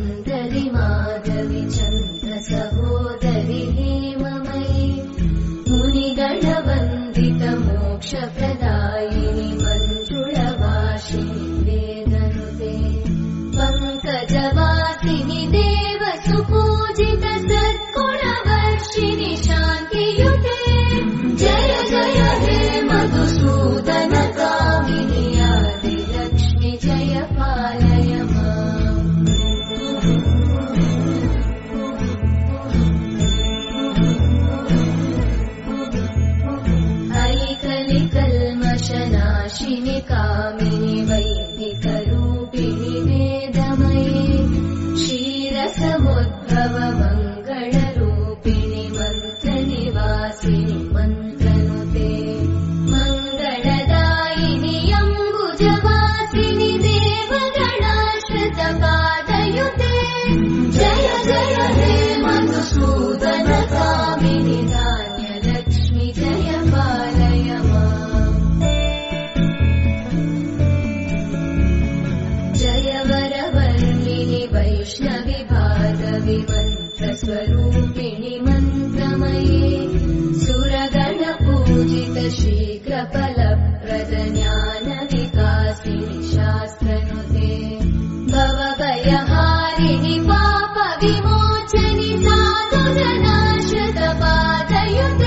सुन्दरि माधवि चन्द्र सहोदरि हेममयि मुनिगणवन्दित मोक्षप्रदायिनि मञ्जुळवासिनि वेदनुते पङ्कजवासिनि देवसुपूजित सद्गुणवर्षिणि शान्तियुते जय जय हे मधुसूदन कामिनि आदिलक्ष्मि जय पालय माम् ऐकलिकल्मषनाशिनि कामिनि वैदिकरूपिणि वेदमये क्षीरसमुद्भव मङ्गलरूपिणि मन्त्रनिवासिनि मन्त्रनुते मङ्गलदायिनि अम्बुजवासिनि देवगणाश्रितपादयुते जय जय हे मधुसूदन कामिनि धान्यलक्ष्मि जय पालय माम् जय वरवर्णिनि वैष्णवि भार्गवि मन्त्रस्वरूपिणि मन्त्रमये सुरगणपूजित शीघ्रफलप्रद ज्ञानविकासिनि शास्त्रनुते भवभयहारिणि पापविमोचनि साधुजनाश्रितपादयुते